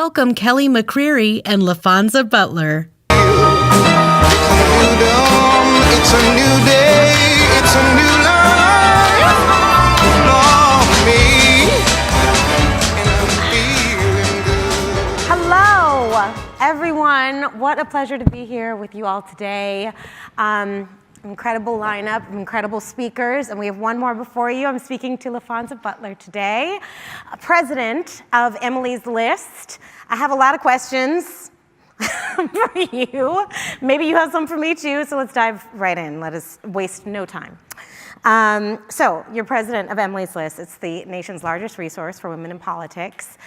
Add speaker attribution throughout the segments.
Speaker 1: Welcome Kelly McCreary and Laphonza Butler.
Speaker 2: It's a new day, it's a new life for me, and I'm feeling good.
Speaker 3: Hello, everyone. What a pleasure to be here with you all today. Incredible lineup of incredible speakers, and we have one more before you. I'm speaking to Laphonza Butler today, president of Emily's List. I have a lot of questions for you. Maybe you have some for me too, so let's dive right in. Let us waste no time. So you're president of Emily's List. It's the nation's largest resource for women in politics.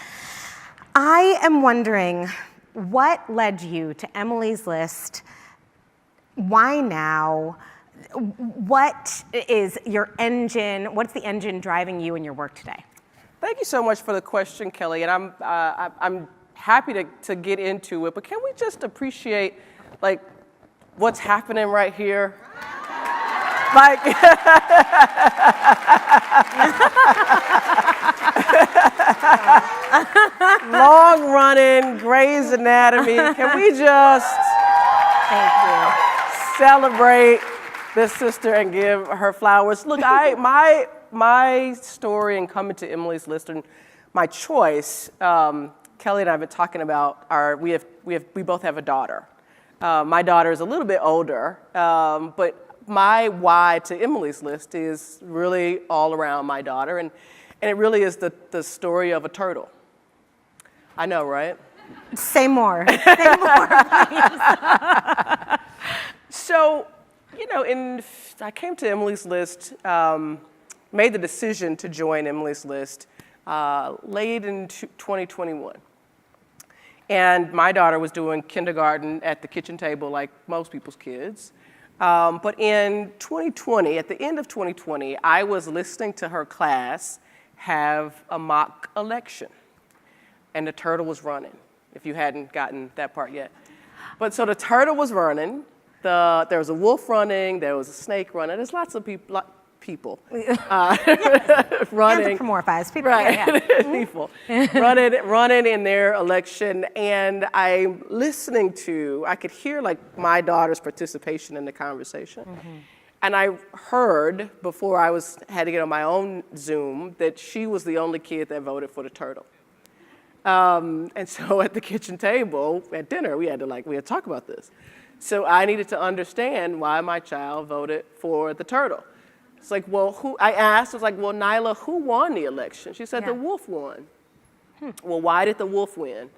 Speaker 3: I am wondering, what led you to Emily's List? Why now? What is your engine? What's the engine driving you in your work today?
Speaker 4: Thank you so much for the question, Kelly, and I'm happy to get into it, but can we just appreciate, like, what's happening right here? Like, long-running Grey's Anatomy. Can we just celebrate this sister and give her flowers? Look, my story in coming to Emily's List and my choice, Kelly and I have been talking about we both have a daughter. My daughter is a little bit older, but my why to Emily's List is really all around my daughter, and it really is the story of a turtle. I know, right?
Speaker 3: Say more. Say more, please.
Speaker 4: So, I came to Emily's List, made the decision to join Emily's List late in 2021. And my daughter was doing kindergarten at the kitchen table like most people's kids. But in 2020, at the end of 2020, I was listening to her class have a mock election. And the turtle was running, if you hadn't gotten that part yet. But so the turtle was running. There was a wolf running, there was a snake running. There's lots of people running.
Speaker 3: Anthropomorphized people.
Speaker 4: Right,
Speaker 3: Yeah.
Speaker 4: people running in their election. And I'm listening I could hear like my daughter's participation in the conversation. Mm-hmm. And I heard, before I had to get on my own Zoom, that she was the only kid that voted for the turtle. And so at the kitchen table, at dinner, we had to talk about this. So I needed to understand why my child voted for the turtle. It's like, well, I asked, well, Nyla, who won the election? She said, The wolf won. Well, why did the wolf win?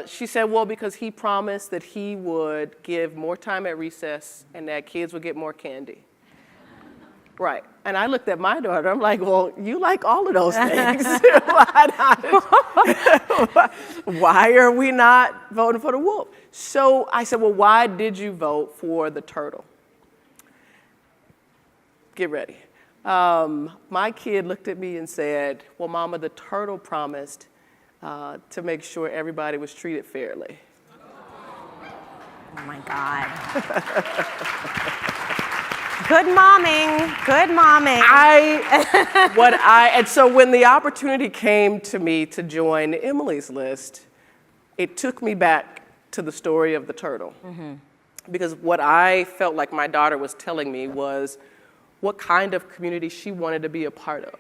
Speaker 4: She said, well, because he promised that he would give more time at recess and that kids would get more candy. Right. And I looked at my daughter. I'm like, well, you like all of those things. Why are we not voting for the wolf? So I said, well, why did you vote for the turtle? Get ready. My kid looked at me and said, well, Mama, the turtle promised to make sure everybody was treated fairly.
Speaker 3: Oh, my God. Good momming, good momming.
Speaker 4: And so when the opportunity came to me to join Emily's List, it took me back to the story of the turtle. Mm-hmm. Because what I felt like my daughter was telling me was what kind of community she wanted to be a part of,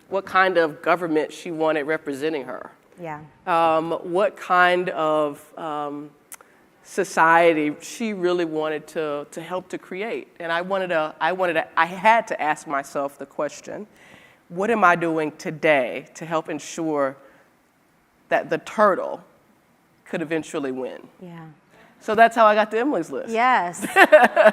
Speaker 4: what kind of government she wanted representing her.
Speaker 3: Yeah.
Speaker 4: What kind of society she really wanted to help to create. And I had to ask myself the question, what am I doing today to help ensure that the turtle could eventually win?
Speaker 3: Yeah.
Speaker 4: So that's how I got to Emily's List.
Speaker 3: Yes.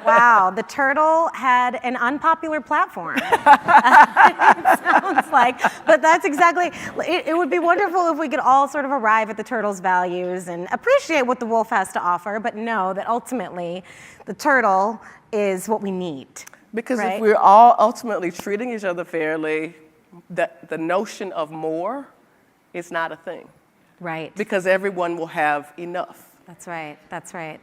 Speaker 3: Wow. The turtle had an unpopular platform. It sounds like. But that's exactly, it would be wonderful if we could all sort of arrive at the turtle's values and appreciate what the wolf has to offer, but know that ultimately the turtle is what we need.
Speaker 4: Because
Speaker 3: right?
Speaker 4: If we're all ultimately treating each other fairly, the notion of more is not a thing.
Speaker 3: Right.
Speaker 4: Because everyone will have enough.
Speaker 3: That's right. That's right.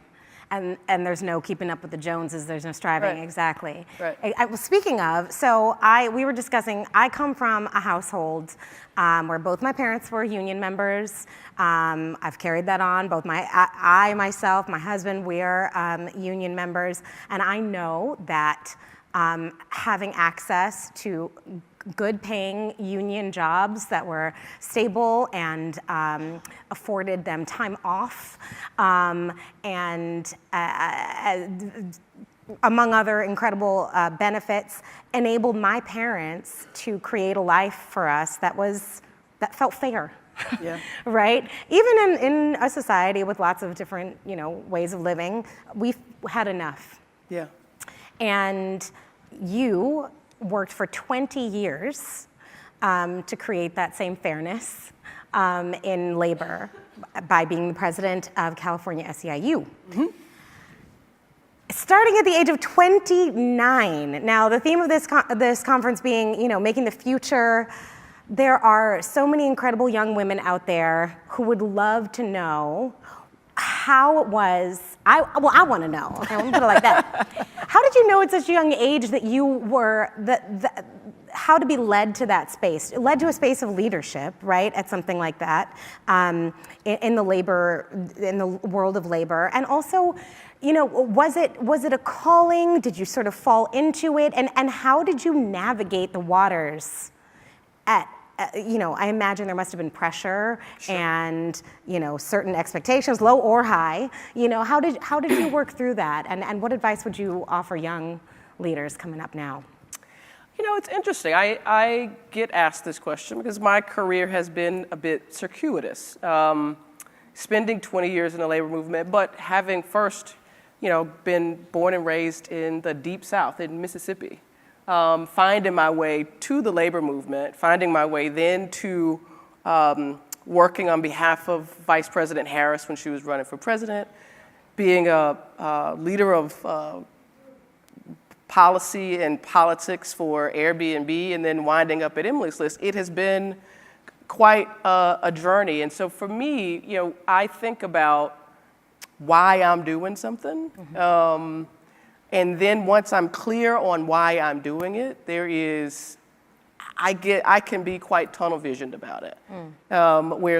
Speaker 3: and there's no keeping up with the Joneses, there's no striving,
Speaker 4: Right.
Speaker 3: exactly.
Speaker 4: Right.
Speaker 3: Speaking of, so we were discussing, I come from a household where both my parents were union members. I've carried that on, I myself, my husband, we're union members, and I know that having access to good paying union jobs that were stable and afforded them time off and among other incredible benefits, enabled my parents to create a life for us that felt fair.
Speaker 4: Yeah.
Speaker 3: Right? Even in a society with lots of different, ways of living, we've had enough.
Speaker 4: Yeah.
Speaker 3: And you worked for 20 years to create that same fairness in labor by being the president of California SEIU. Mm-hmm. Starting at the age of 29. Now, the theme of this conference being, making the future. There are so many incredible young women out there who would love to know how it was. I want to know. Okay, let me put it like that. How did you know at such a young age that you were how to be led to that space, led to a space of leadership, right? At something like that, in the world of labor, and also, was it a calling? Did you sort of fall into it, and how did you navigate the waters? I imagine there must have been pressure. Sure. And certain expectations, low or high. How did you work through that? And what advice would you offer young leaders coming up now?
Speaker 4: It's interesting. I get asked this question because my career has been a bit circuitous. Spending 20 years in the labor movement, but having first, been born and raised in the Deep South in Mississippi. Finding my way to the labor movement, finding my way then to working on behalf of Vice President Harris when she was running for president, being a leader of policy and politics for Airbnb, and then winding up at Emily's List. It has been quite a journey. And so for me, I think about why I'm doing something. Mm-hmm. And then once I'm clear on why I'm doing it, I can be quite tunnel visioned about it. When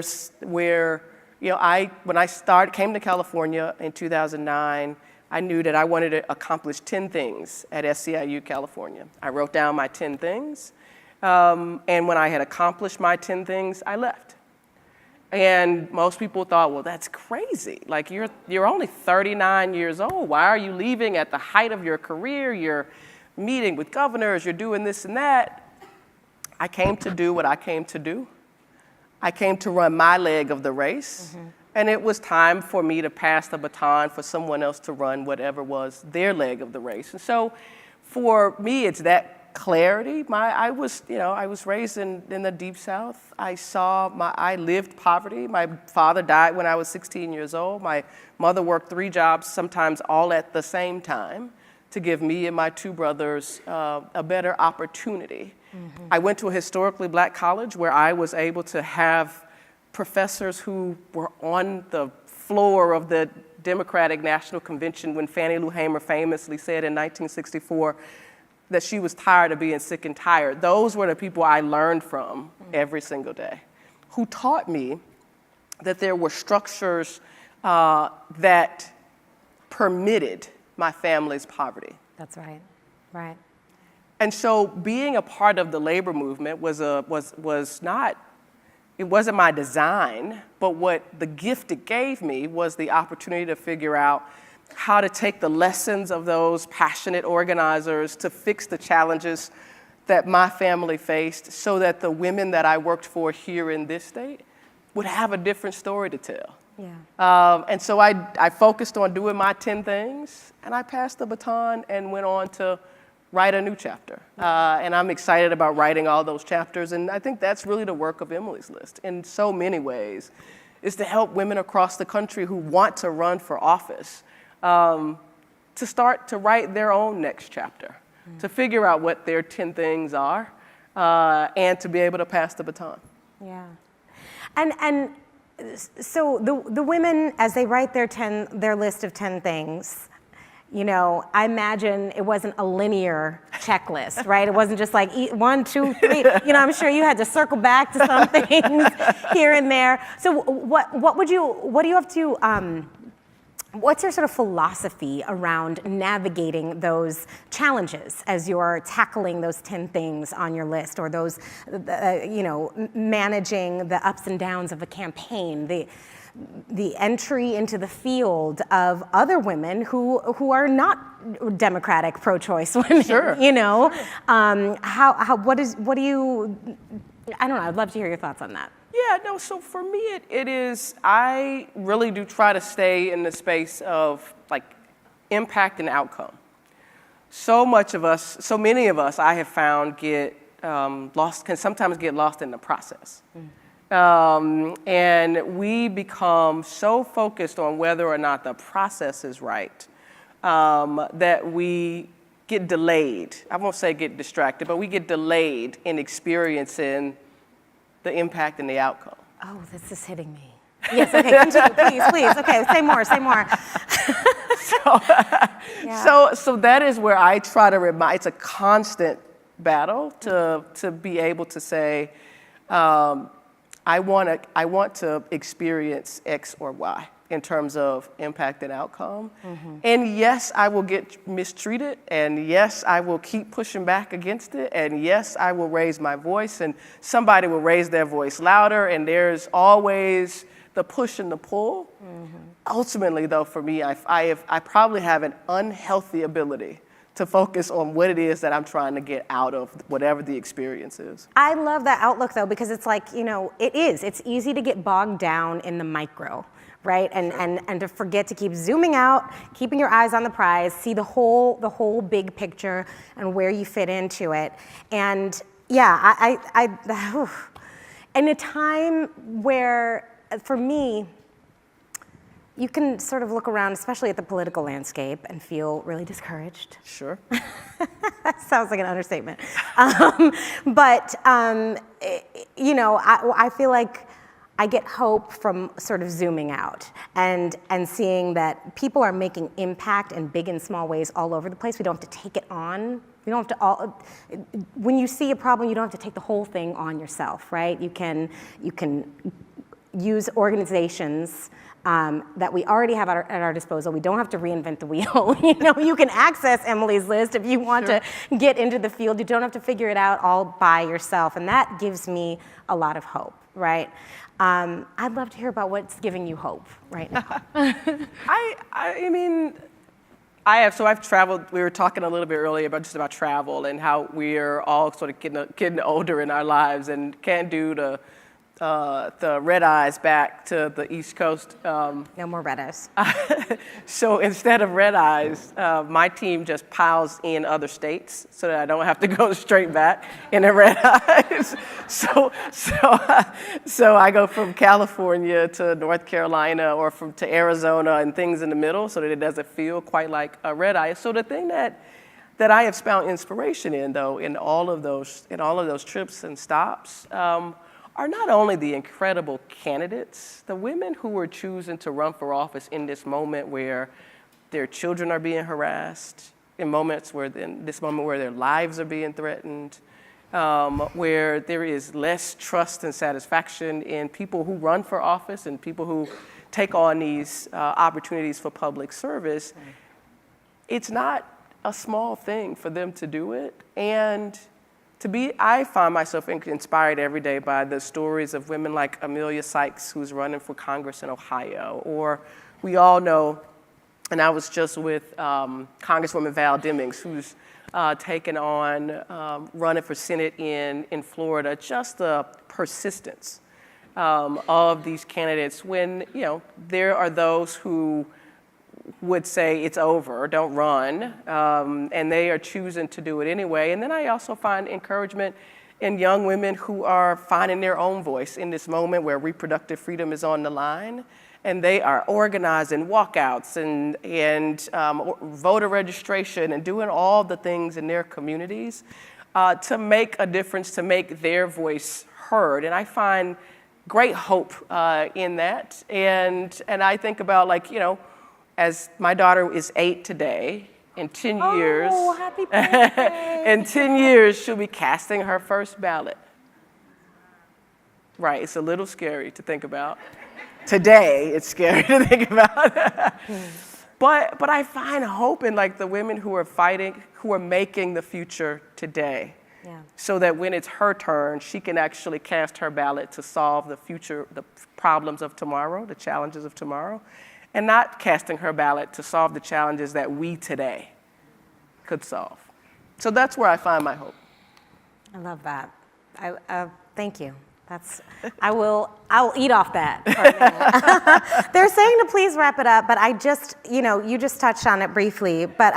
Speaker 4: I came to California in 2009, I knew that I wanted to accomplish 10 things at SEIU California. I wrote down my 10 things, and when I had accomplished my 10 things, I left. And most people thought, well, that's crazy. Like, you're only 39 years old. Why are you leaving at the height of your career? You're meeting with governors, you're doing this and that. I came to do what I came to do. I came to run my leg of the race. Mm-hmm. And it was time for me to pass the baton for someone else to run whatever was their leg of the race. And so for me, it's that clarity. I was raised in the Deep South. I lived poverty. My father died when I was 16 years old. My mother worked 3 jobs, sometimes all at the same time, to give me and my 2 brothers a better opportunity. Mm-hmm. I went to a historically black college where I was able to have professors who were on the floor of the Democratic National Convention when Fannie Lou Hamer famously said in 1964 that she was tired of being sick and tired. Those were the people I learned from every single day, who taught me that there were structures that permitted my family's poverty.
Speaker 3: That's right, right.
Speaker 4: And so being a part of the labor movement it wasn't my design, but what the gift it gave me was the opportunity to figure out how to take the lessons of those passionate organizers to fix the challenges that my family faced so that the women that I worked for here in this state would have a different story to tell. Yeah. And so I focused on doing my 10 things, and I passed the baton and went on to write a new chapter. And I'm excited about writing all those chapters. And I think that's really the work of Emily's List in so many ways, is to help women across the country who want to run for office to start to write their own next chapter, to figure out what their 10 things are, and to be able to pass the baton.
Speaker 3: Yeah. And So the women, as they write their list of 10 things, you know, I imagine it wasn't a linear checklist, right? It wasn't just like 1, 2, 3. You know, I'm sure you had to circle back to some things here and there. So what do you have to, what's your sort of philosophy around navigating those challenges as you're tackling those 10 things on your list, or those, you know, managing the ups and downs of a campaign, the entry into the field of other women who are not Democratic pro-choice women,
Speaker 4: Sure.
Speaker 3: you know? What do you, I don't know, I'd love to hear your thoughts on that.
Speaker 4: Yeah, no, so for me, it is, I really do try to stay in the space of like impact and outcome. So many of us, I have found get lost, can sometimes get lost in the process. And we become so focused on whether or not the process is right that we get delayed. I won't say get distracted, but we get delayed in experiencing the impact and the outcome.
Speaker 3: Oh, this is hitting me. Yes, okay, continue, please. Okay, say more.
Speaker 4: So that is where I try to remind, it's a constant battle to be able to say, I want to experience X or Y in terms of impact and outcome. Mm-hmm. And yes, I will get mistreated, and yes, I will keep pushing back against it, and yes, I will raise my voice, and somebody will raise their voice louder, and there's always the push and the pull. Mm-hmm. Ultimately, though, for me, I probably have an unhealthy ability to focus on what it is that I'm trying to get out of whatever the experience is.
Speaker 3: I love that outlook, though, because it's like, you know, it's easy to get bogged down in the micro, right? And to forget to keep zooming out, keeping your eyes on the prize, see the whole big picture and where you fit into it. And yeah, in a time where, for me, you can sort of look around, especially at the political landscape, and feel really discouraged.
Speaker 4: Sure.
Speaker 3: That sounds like an understatement. You know, I feel like I get hope from sort of zooming out and seeing that people are making impact in big and small ways all over the place. We don't have to take it on. We don't have to when you see a problem, you don't have to take the whole thing on yourself, right? You can use organizations that we already have at our disposal. We don't have to reinvent the wheel. You know, you can access Emily's list if you want to get into the field. You don't have to figure it out all by yourself, and that gives me a lot of hope, right? I'd love to hear about what's giving you hope right now.
Speaker 4: I mean, I've traveled. We were talking a little bit earlier about travel and how we're all sort of getting older in our lives and can't do the red eyes back to the East Coast.
Speaker 3: No more red eyes.
Speaker 4: So instead of red eyes, my team just piles in other states so that I don't have to go straight back in the red eyes. So I go from California to North Carolina or to Arizona and things in the middle so that it doesn't feel quite like a red eye. So the thing that I have found inspiration in, though, in all of those trips and stops, are not only the incredible candidates, the women who are choosing to run for office in this moment where their children are being harassed, in this moment where their lives are being threatened, where there is less trust and satisfaction in people who run for office and people who take on these opportunities for public service. It's not a small thing for them to do it, and I find myself inspired every day by the stories of women like Amelia Sykes, who's running for Congress in Ohio, or we all know, and I was just with Congresswoman Val Demings, who's taken on running for Senate in Florida. Just the persistence of these candidates when, you know, there are those who would say it's over, don't run, and they are choosing to do it anyway. And then I also find encouragement in young women who are finding their own voice in this moment where reproductive freedom is on the line, and they are organizing walkouts and voter registration and doing all the things in their communities to make a difference, to make their voice heard. And I find great hope in that. And I think about, like, you know, as my daughter is 8 today, in 10 years,
Speaker 3: Oh, happy birthday.
Speaker 4: in 10 years, she'll be casting her first ballot. Right, it's a little scary to think about. Today, it's scary to think about. But I find hope in, like, the women who are fighting, who are making the future today.
Speaker 3: Yeah.
Speaker 4: So that when it's her turn, she can actually cast her ballot to solve the future, the problems of tomorrow, the challenges of tomorrow, and not casting her ballot to solve the challenges that we today could solve. So that's where I find my hope.
Speaker 3: I love that. Thank you. I'll eat off that for a minute. They're saying to please wrap it up, but I just, you just touched on it briefly, but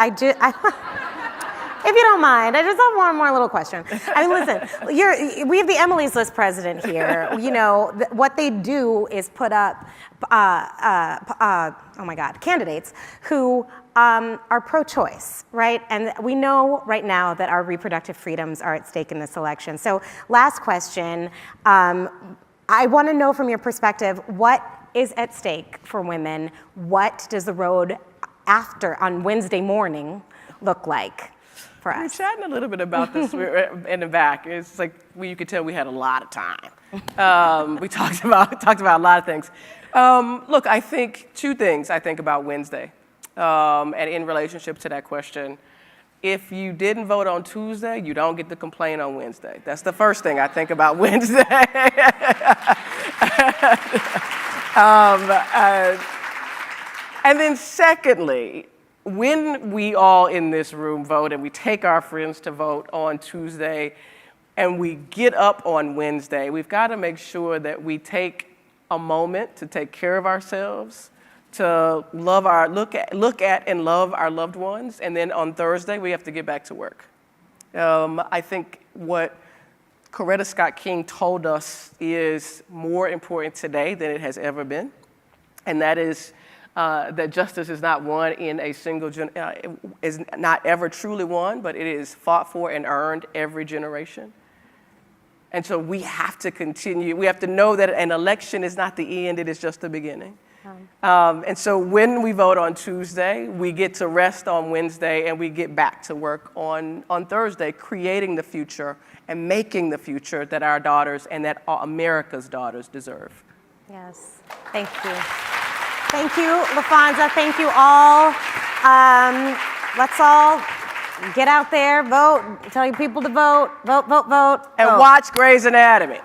Speaker 3: if you don't mind, I just have one more little question. I mean, listen, we have the Emily's List president here. What they do is put up, candidates who are pro-choice, right? And we know right now that our reproductive freedoms are at stake in this election. So last question, I want to know from your perspective, what is at stake for women? What does the road after on Wednesday morning look like for us?
Speaker 4: We were chatting a little bit about this in the back. It's like, you could tell we had a lot of time. We talked about a lot of things. Look, I think two things I think about Wednesday. And in relationship to that question, if you didn't vote on Tuesday, you don't get to complain on Wednesday. That's the first thing I think about Wednesday. And then secondly, when we all in this room vote and we take our friends to vote on Tuesday and we get up on Wednesday, we've got to make sure that we take a moment to take care of ourselves, to look at and love our loved ones, and then on Thursday we have to get back to work. I think what Coretta Scott King told us is more important today than it has ever been, and that is that justice is not won in a single is not ever truly won, but it is fought for and earned every generation. And so we have to continue. We have to know that an election is not the end; it is just the beginning. And so when we vote on Tuesday, we get to rest on Wednesday, and we get back to work on Thursday, creating the future and making the future that our daughters and that America's daughters deserve.
Speaker 3: Yes, thank you. Thank you, Laphonza. Thank you all. Let's all get out there, vote, tell your people to vote, vote.
Speaker 4: And watch Grey's Anatomy.